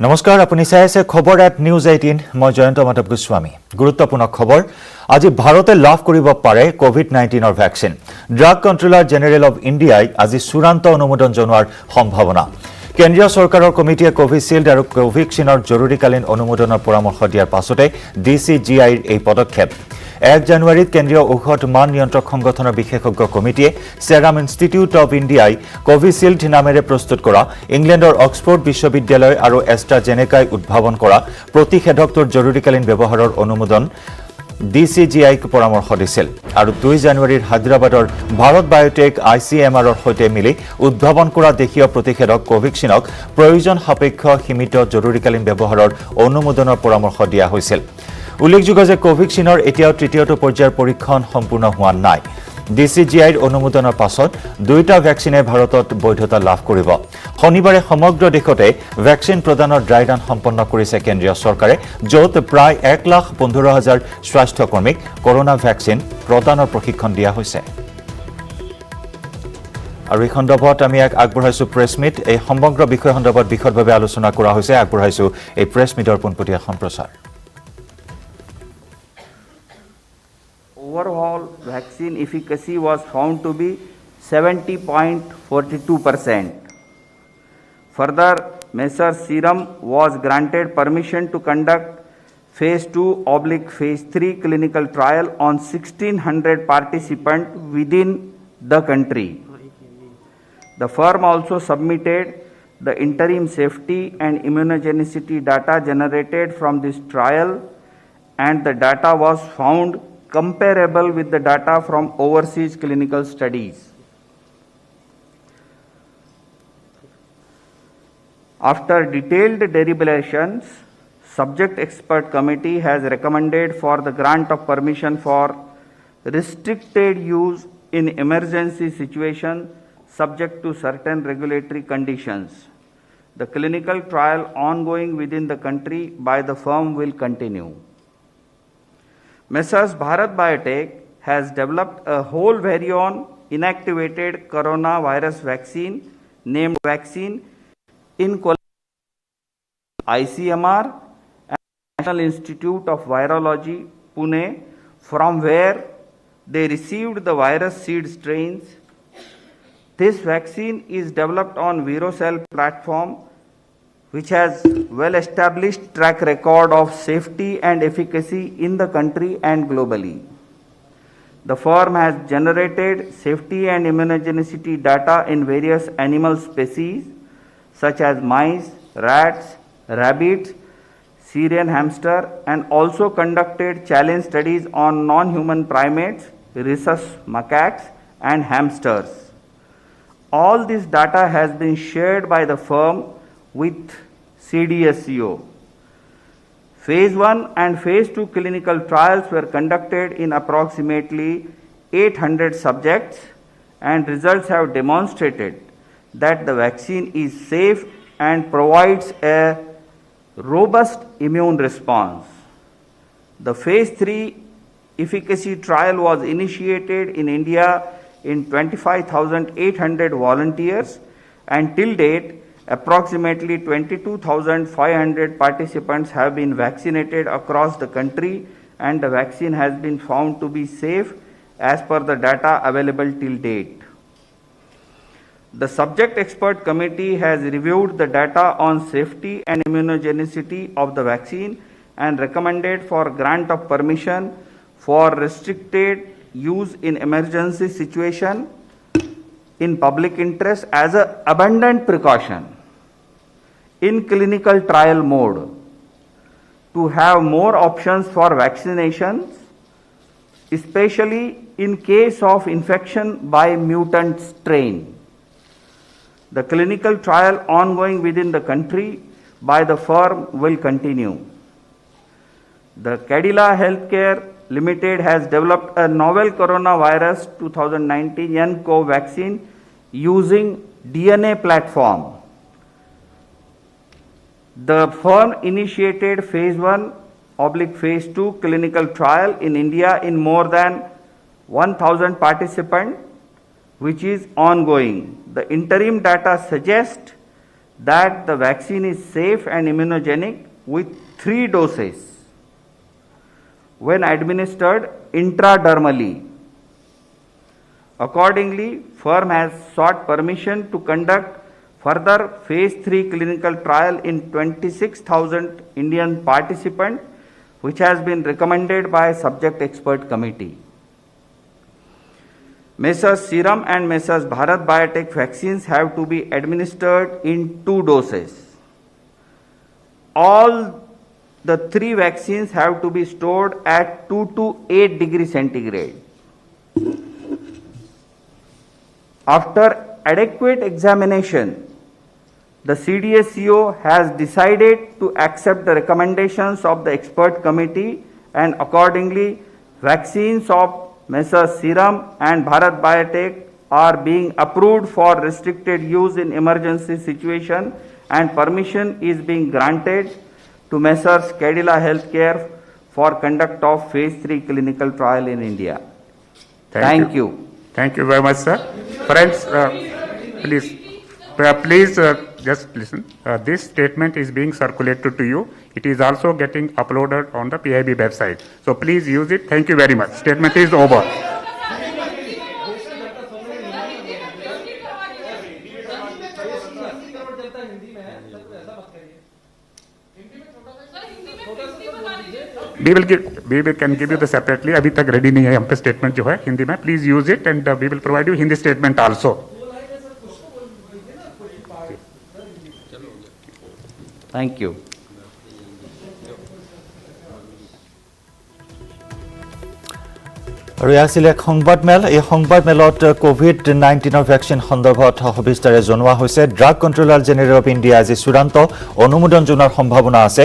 নমস্কাৰ আপুনি চাই আছে খবৰ এট নিউজ 18 মই জয়ন্ত মাধৱ গোস্বামী গুৰুত্বপূৰ্ণ খবৰ আজি ভাৰতে লাভ কৰিব পাৰে কোভিড-19 ৰ vaccine drug controller general of ইণ্ডিয়াই আজি চূড়ান্ত অনুমোদন জনোৱাৰ সম্ভাৱনা কেন্দ্ৰীয় চৰকাৰৰ কমিটিয়ে কোভিশিল্ড আৰু কোভেক্সিনৰ জৰুৰীকালীন অনুমোদনৰ পৰামৰ্শ দিয়াৰ পাছতে ডিচিজিআইৰ এই পদক্ষেপ 1 জানুৱাৰীত কেন্দ্ৰীয় ঔষধ মান নিয়ন্ত্ৰক সংগঠনৰ বিশেষজ্ঞ কমিটিয়ে সেৰাম ইনষ্টিটিউট অফ ইণ্ডিয়াই কোভিশিল্ড নামেৰে প্ৰস্তুত কৰা ইংলেণ্ডৰ অক্সফোৰ্ড বিশ্ববিদ্যালয় আৰু এষ্ট্ৰাজেনেকাই উদ্ভাৱন কৰা প্ৰতিষেধকটোৰ জৰুৰীকালীন ব্যৱহাৰৰ অনুমোদন ডিচিজিআইক পৰামৰ্শ দিছিল আৰু 2 জানুৱাৰীৰ হায়দৰাবাদৰ ভাৰত বায়োটেক আইচিএমআৰৰ সৈতে মিলি উদ্ভাৱন কৰা দেশীয় প্ৰতিষেধক কোভেক্সিনক প্ৰয়োজন সাপেক্ষ সীমিত জৰুৰীকালীন ব্যৱহাৰৰ অনুমোদনৰ পৰামৰ্শ দিয়া হৈছিল উল্লেখযোগ্য যে কোভেক্সিনৰ এতিয়াও তৃতীয়টো পৰ্যায়ৰ পৰীক্ষণ সম্পূৰ্ণ হোৱা নাই ডিচিজিআইৰ অনুমোদনৰ পাছত দুইটা ভ্যাকচিনে ভাৰতত বৈধতা লাভ কৰিব শনিবাৰে সমগ্ৰ দেশতে ভ্যাকচিন প্ৰদানৰ ড্ৰাই ৰান সম্পন্ন কৰিছে কেন্দ্ৰীয় চৰকাৰে য'ত প্ৰায় 1,15,000 স্বাস্থ্যকৰ্মীক কৰোনা ভ্যাকচিন প্ৰদানৰ প্ৰশিক্ষণ দিয়া হৈছে আৰু এই খণ্ডত আমি আগবঢ়াইছো প্ৰেছ মিট এই সমগ্ৰ বিষয় সন্দৰ্ভত বিশদভাৱে আলোচনা কৰা হৈছে আগবঢ়াইছো এই প্ৰেছ মিটৰ পোনপটীয়া সম্প্ৰচাৰ Overall vaccine efficacy was found to be 70.42%. Further, Messrs Serum was granted permission to conduct phase 2/phase 3 clinical trial on 1,600 participants within the country. The firm also submitted the interim safety and immunogenicity data generated from this trial, and the data was found comparable with the data from overseas clinical studies. After detailed deliberations, subject expert committee has recommended for the grant of permission for restricted use in emergency situation subject to certain regulatory conditions. The clinical trial ongoing within the country by the firm will continue. Messrs Bharat Biotech has developed a whole virion inactivated coronavirus vaccine named vaccine in collaboration with ICMR and National Institute of Virology, Pune, from where they received the virus seed strains. This vaccine is developed on ViroCell platform, which has well-established track record of safety and efficacy in the country and globally. The firm has generated safety and immunogenicity data in various animal species such as mice, rats, rabbits, Syrian hamster, and also conducted challenge studies on non-human primates, rhesus macaques, and hamsters. All this data has been shared by the firm with CDSCO. Phase 1 and Phase 2 clinical trials were conducted in approximately 800 subjects, and results have demonstrated that the vaccine is safe and provides a robust immune response. The Phase 3 efficacy trial was initiated in India in 25,800 volunteers, and till date approximately 22,500 participants have been vaccinated across the country, and the vaccine has been found to be safe as per the data available till date. The subject expert committee has reviewed the data on safety and immunogenicity of the vaccine and recommended for grant of permission for restricted use in emergency situation in public interest as an abundant precaution in clinical trial mode to have more options for vaccinations, especially in case of infection by mutant strain. The clinical trial ongoing within the country by the firm will continue. The Cadila Healthcare Limited has developed a novel coronavirus 2019 nCoV vaccine using DNA platform. The firm initiated phase 1/phase 2 clinical trial in India in more than 1,000 participants, which is ongoing. The interim data suggests that the vaccine is safe and immunogenic with 3 doses when administered intradermally. Accordingly, firm has sought permission to conduct further phase 3 clinical trial in 26,000 Indian participants, which has been recommended by subject expert committee. Messrs Serum and Messrs Bharat Biotech vaccines have to be administered in 2 doses. All the 3 vaccines have to be stored at 2 to 8 degrees centigrade. After adequate examination, the CDSCO has decided to accept the recommendations of the expert committee, and accordingly, vaccines of Messrs Serum and Bharat Biotech are being approved for restricted use in emergency situation, and permission is being granted to Messrs Cadila Healthcare for conduct of phase 3 clinical trial in India. Thank you. Thank you very much, sir. Friends, please just listen. This statement is being circulated to you. It is also getting uploaded on the PIB website. So please use it. Thank you very much. Statement is over. We can give you the separately. अभी तक ready नहीं है हम पे statement जो है हिंदी में. Please use it and we will provide you Hindi statement also. Thank you. আৰু এয়া আছিল এক সংবাদমেল। এই সংবাদমেলত কোভিড-19 ভেকচিন সন্দৰ্ভত সবিস্তাৰে জনোৱা হৈছে। Drug controller general of India আজি চূড়ান্ত অনুমোদন জনোৱাৰ সম্ভাৱনা আছে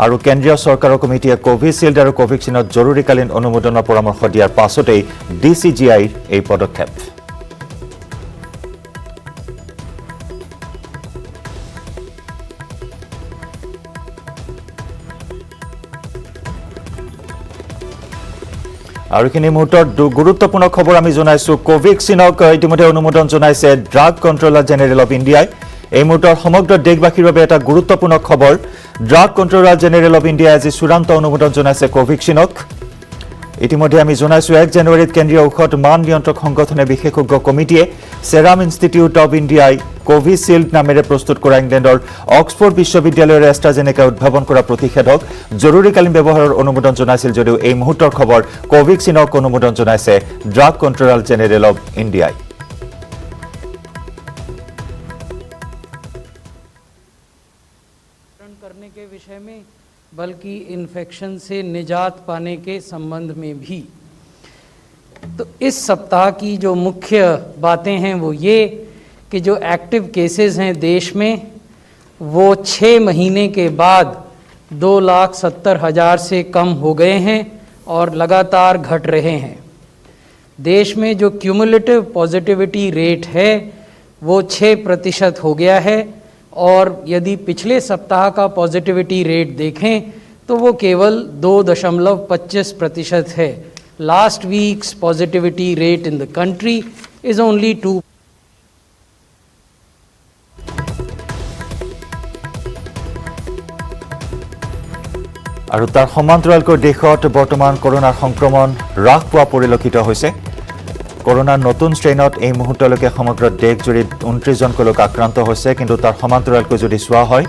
আৰু কেন্দ্ৰীয় চৰকাৰৰ কমিটিয়ে কোভিচিল্ড আৰু কোভেক্সিনত জৰুৰীকালীন অনুমোদনৰ পৰামৰ্শ দিয়াৰ পাছতেই DCGIৰ এই পদক্ষেপ। আৰু এইখিনি মুহূৰ্তৰ গুৰুত্বপূৰ্ণ খবৰ আমি জনাইছো। কোভেক্সিনক ইতিমধ্যে অনুমোদন জনাইছে ড্ৰাগ কণ্ট্ৰলাৰ জেনেৰেল অৱ ইণ্ডিয়াই। এই মুহূৰ্তৰ সমগ্ৰ দেশবাসীৰ বাবে এটা গুৰুত্বপূৰ্ণ খবৰ। ড্ৰাগ কণ্ট্ৰলাৰ জেনেৰেল অৱ ইণ্ডিয়াই আজি চূড়ান্ত অনুমোদন জনাইছে কোভেক্সিনক। ইতিমধ্যে আমি জনাইছো 1 জানুৱাৰীত কেন্দ্ৰীয় ঔষধ মান নিয়ন্ত্ৰক সংগঠনে বিশেষজ্ঞ কমিটিয়ে সেৰাম ইনষ্টিটিউট অৱ ইণ্ডিয়াই কোভিচিল্ড নামেৰে প্ৰস্তুত কৰা ইংলেণ্ডৰ অক্সফৰ্ড বিশ্ববিদ্যালয়ৰ এষ্ট্ৰাজেনেকা উদ্ভাৱন কৰা প্ৰতিষেধক জৰুৰীকালীন ব্যৱহাৰৰ অনুমোদন জনাইছিল যদিও এই মুহূৰ্তৰ খবৰ কোভেক্সিনক অনুমোদন জনাইছে ড্ৰাগ কণ্ট্ৰলাৰ জেনেৰেল অৱ ইণ্ডিয়াই। करने के विषय में बल्कि इन्फेक्शन से निजात पाने के संबंध में भी। तो इस सप्ताह की जो मुख्य बातें हैं वो ये कि जो एक्टिव केसेस हैं देश में वो 6 महीने के बाद 2,70,000 से कम हो गए हैं और लगातार घट रहे हैं। देश में जो क्यूमुलेटिव पॉजिटिविटी रेट है वो 6% हो गया है और यदि पिछले सप्ताह का पॉजिटिविटी रेट देखें तो वो केवल 2.25% है। Last weeks positivity rate in the country is only 2। আৰু তাৰ সমান্তৰালকৈ দেশত বৰ্তমান কৰোনাৰ সংক্ৰমণ হ্ৰাস পোৱা পৰিলক্ষিত হৈছে। কৰোনাৰ নতুন ষ্ট্ৰেইনত এই মুহূৰ্তলৈকে সমগ্ৰ দেশজুৰি 29জনকৈ লোক আক্ৰান্ত হৈছে, কিন্তু তাৰ সমান্তৰালকৈ যদি চোৱা হয়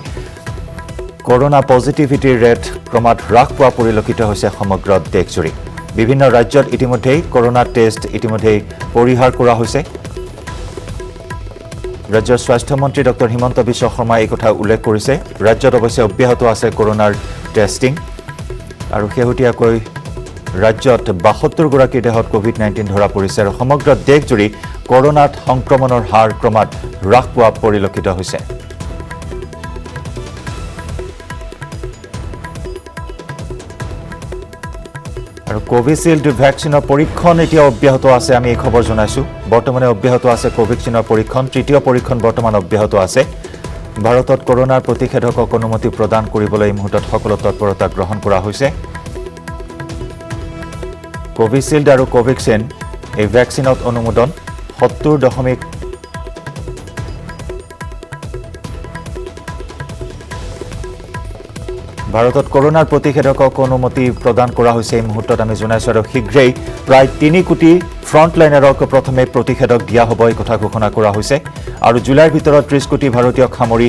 কৰোনা পজিটিভিটিৰ ৰেট ক্ৰমাৎ হ্ৰাস পোৱা পৰিলক্ষিত হৈছে সমগ্ৰ দেশজুৰি। বিভিন্ন ৰাজ্যত ইতিমধ্যেই কৰোনা টেষ্ট ইতিমধ্যেই পৰিহাৰ কৰা হৈছে। ৰাজ্যৰ স্বাস্থ্যমন্ত্ৰী ডক্টৰ হিমন্ত বিশ্ব শৰ্মাই এই কথা উল্লেখ কৰিছে। ৰাজ্যত অৱশ্যে অব্যাহত আছে কৰোনাৰ টেষ্টিং আৰু শেহতীয়াকৈ ৰাজ্যত 72 গৰাকীৰ দেহত কোভিড-19 ধৰা পৰিছে আৰু সমগ্ৰ দেশজুৰি কৰোনাত সংক্ৰমণৰ হাৰ ক্ৰমাৎ হ্ৰাস পোৱা পৰিলক্ষিত হৈছে। আৰু কোভিচিল্ড ভেকচিনৰ পৰীক্ষণ এতিয়া অব্যাহত আছে। আমি এই খবৰ জনাইছো বৰ্তমানে অব্যাহত আছে কোভেক্সিনৰ পৰীক্ষণ। তৃতীয় পৰীক্ষণ বৰ্তমান অব্যাহত আছে। ভাৰতত কৰোনাৰ প্ৰতিষেধকক অনুমতি প্ৰদান কৰিবলৈ এই মুহূৰ্তত সকলো তৎপৰতা গ্ৰহণ কৰা হৈছে। কোভিচিল্ড আৰু কোভেক্সিন এই ভেকচিনত অনুমোদন 70.5 ভাৰতত কৰোনাৰ প্ৰতিষেধকক অনুমতি প্ৰদান কৰা হৈছে এই মুহূৰ্তত আমি জনাইছোঁ আৰু শীঘ্ৰেই প্ৰায় 3 কোটি ফ্ৰণ্টলাইনাৰক প্ৰথমে প্ৰতিষেধক দিয়া হ'ব এই কথা ঘোষণা কৰা হৈছে আৰু জুলাইৰ ভিতৰত 30 কোটি ভাৰতীয়ক সামৰি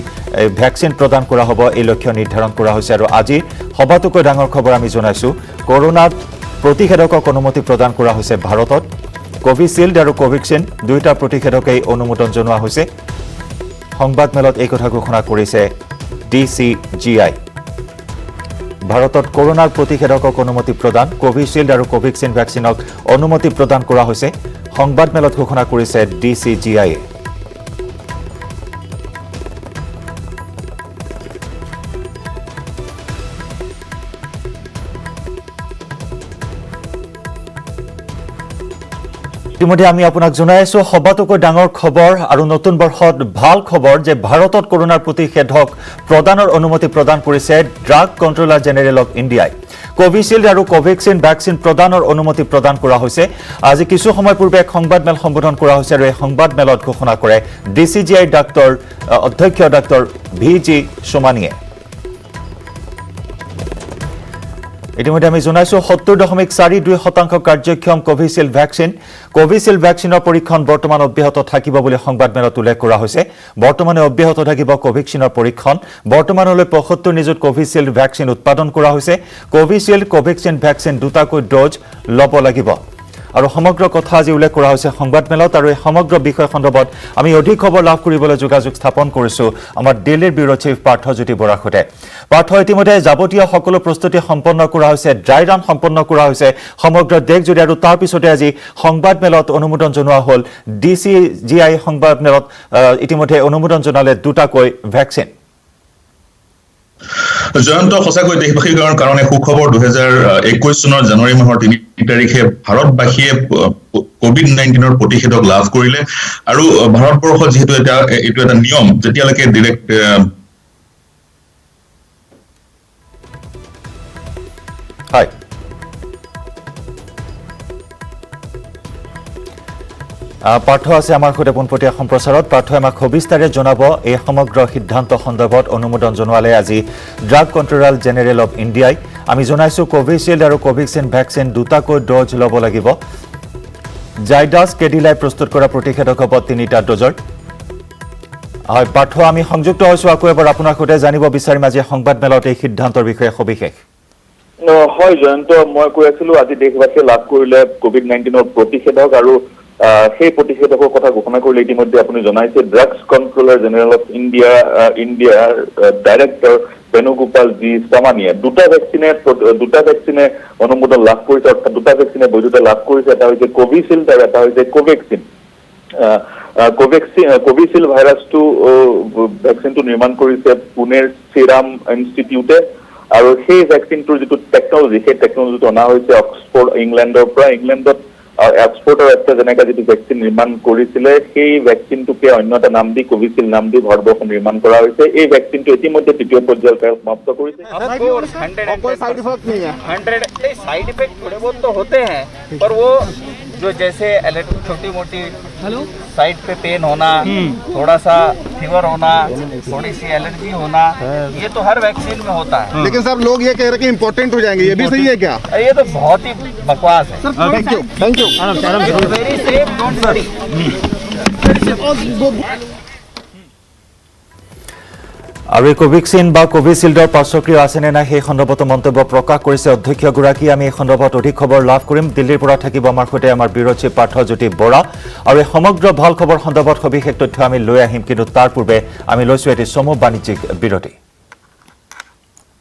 ভেকচিন প্ৰদান কৰা হ'ব এই লক্ষ্য নিৰ্ধাৰণ কৰা হৈছে আৰু আজি সবাতোকৈ ডাঙৰ খবৰ আমি জনাইছোঁ কৰোনাৰ প্ৰতিষেধকক অনুমতি প্ৰদান কৰা হৈছে ভাৰতত কোভিচিল্ড আৰু কোভেক্সিন দুয়োটা প্ৰতিষেধকেই অনুমোদন জনোৱা হৈছে সংবাদমেলত এই কথা ঘোষণা কৰিছে DCGI ভাৰতত কৰোনাৰ প্ৰতিষেধকক অনুমতি প্ৰদান কোভিচিল্ড আৰু কোভেক্সিন ভেকচিনক অনুমতি প্ৰদান কৰা হৈছে সংবাদমেলত ঘোষণা কৰিছে DCGI ইতিমধ্যে আমি আপোনাক জনাই আছো সবাতোকৈ ডাঙৰ খবৰ আৰু নতুন বৰ্ষত ভাল খবৰ যে ভাৰতত কৰোনাৰ প্ৰতিষেধক প্ৰদানৰ অনুমতি প্ৰদান কৰিছে ড্ৰাগ কণ্ট্ৰোলাৰ জেনেৰেল অফ ইণ্ডিয়াই কোভিচিল্ড আৰু কোভেক্সিন ভেকচিন প্ৰদানৰ অনুমতি প্ৰদান কৰা হৈছে আজি কিছু সময় পূৰ্বে এক সংবাদমেল সম্বোধন কৰা হৈছে আৰু এই সংবাদমেলত ঘোষণা কৰে DCGI অধ্যক্ষ ডাক্তৰ VG সোমানীয়ে ইতিমধ্যে আমি জনাইছোঁ 70.42% কাৰ্যক্ষম কোভিচিল্ড ভেকচিনৰ পৰীক্ষণ বৰ্তমান অব্যাহত থাকিব বুলি সংবাদমেলত উল্লেখ কৰা হৈছে বৰ্তমানে অব্যাহত থাকিব কোভেক্সিনৰ পৰীক্ষণ বৰ্তমানলৈ 75 নিযুত কোভিচিল্ড ভেকচিন উৎপাদন কৰা হৈছে কোভিচিল্ড কোভেক্সিন ভেকচিন দুটাকৈ ড'জ ল'ব লাগিব আৰু সমগ্ৰ কথা আজি উল্লেখ কৰা হৈছে সংবাদমেলত আৰু এই সমগ্ৰ বিষয় সন্দৰ্ভত আমি অধিক খবৰ লাভ কৰিবলৈ যোগাযোগ স্থাপন কৰিছোঁ আমাৰ দিল্লীৰ ব্যুৰ' চিফ পাৰ্থজ্যোতি বৰাৰ সৈতে পাৰ্থ ইতিমধ্যে যাৱতীয় সকলো প্ৰস্তুতি সম্পন্ন কৰা হৈছে ড্ৰাই ৰান সম্পন্ন কৰা হৈছে সমগ্ৰ দেশজুৰি আৰু তাৰ পিছতে আজি সংবাদমেলত অনুমোদন জনোৱা হ'ল DCGI সংবাদমেলত ইতিমধ্যে অনুমোদন জনালে দুটাকৈ ভেকচিন জয়ন্ত সঁচাকৈ দেশবাসীৰ কাৰণে সুখবৰ 2021 চনৰ জানুৱাৰী মাহৰ 3 তাৰিখে ভাৰতবাসীয়ে কোভিড-19ৰ প্ৰতিষেধক লাভ কৰিলে আৰু ভাৰতবৰ্ষত যেহেতু এইটো এটা নিয়ম যেতিয়ালৈকে ডাইৰেক্ট হয় পাৰ্থ আছে আমাৰ সৈতে পোনপটীয়া সম্প্ৰচাৰত পাৰ্থই আমাক সবিস্তাৰে জনাব এই সমগ্ৰ সিদ্ধান্ত সন্দৰ্ভত অনুমোদন জনোৱালে আজি ড্ৰাগ কণ্ট্ৰোলাৰ জেনেৰেল অফ ইণ্ডিয়াই আমি জনাইছোঁ কোভিচিল্ড আৰু কোভেক্সিন ভেকচিন দুটাকৈ ড'জ ল'ব লাগিব জাইডাছ কেডিলাই প্ৰস্তুত কৰা প্ৰতিষেধক হ'ব 3টা ড'জৰ হয় পাৰ্থ আমি সংযুক্ত হৈছোঁ আকৌ এবাৰ আপোনাৰ সৈতে জানিব বিচাৰিম আজি সংবাদমেলত এই সিদ্ধান্তৰ বিষয়ে সবিশেষ হয় জয়ন্ত মই কৈ আছিলো আজি দেশবাসীয়ে লাভ কৰিলে কোভিড-19ৰ প্ৰতিষেধক আৰু সেই প্ৰতিষেধকৰ কথা ঘোষণা কৰিলে ইতিমধ্যে আপুনি জনাইছে ড্ৰাগছ কণ্ট্ৰোলাৰ জেনেৰেল অফ ইণ্ডিয়াৰ ডাইৰেক্টৰ বেণুগোপাল জি সামানিয়ে দুটা ভেকচিনে অনুমোদন লাভ কৰিছে অৰ্থাৎ দুটা ভেকচিনে বৈধতা লাভ কৰিছে এটা হৈছে কোভিচিল্ড আৰু এটা হৈছে কোভেক্সিন কোভিচিল্ড ভাইৰাছটো ভেকচিনটো নিৰ্মাণ কৰিছে পুনেৰ চিৰাম ইনষ্টিটিউটে আৰু সেই ভেকচিনটোৰ যিটো টেকনলজি সেই টেকনলজিটো অনা হৈছে অক্সফৰ্ড ইংলেণ্ডৰ পৰা ইংলেণ্ডত এক্সপৰ্টৰ এষ্ট্ৰাজেনেকা যিটো ভেকচিন নিৰ্মাণ কৰিছিলে সেই ভেকচিনটোকে অন্য এটা নাম দি কোভিচিল্ড নাম দি ভাৰতবৰ্ষত নিৰ্মাণ কৰা হৈছে এই ভেকচিনটো ইতিমধ্যে তৃতীয় পৰ্যায়ৰ ট্ৰায়েল সমাপ্ত কৰিছে कोई साइड इफेक्ट नहीं है 100 साइड इफेक्ट थोड़े बहुत तो होते हैं पर वो जो जैसे छोटी मोटी साइड पे पेन होना थोड़ा सा फीवर होना थोड़ी सी एलर्जी होना ये तो हर वैक्सीन में होता है लेकिन सर लोग ये कह रहे हैं कि इम्पोर्टेंट हो जाएंगे ये भी सही है क्या ये तो बहुत ही बकवास है thank you very safe don't worry আৰু এই কোভিক্সিন বা কোভিচিল্ডৰ পাৰ্শ্বক্ৰিয়া আছেনে নাই সেই সন্দৰ্ভত মন্তব্য প্ৰকাশ কৰিছে অধ্যক্ষগৰাকী আমি এই সন্দৰ্ভত অধিক খবৰ লাভ কৰিম দিল্লীৰ পৰা থাকিব আমাৰ সৈতে আমাৰ ব্যুৰ' চিফ পাৰ্থজ্যোতি বৰা আৰু এই সমগ্ৰ ভাল খবৰ সন্দৰ্ভত সবিশেষ তথ্য আমি লৈ আহিম কিন্তু তাৰ পূৰ্বে আমি লৈছোঁ এটি চমু বাণিজ্যিক বিৰতি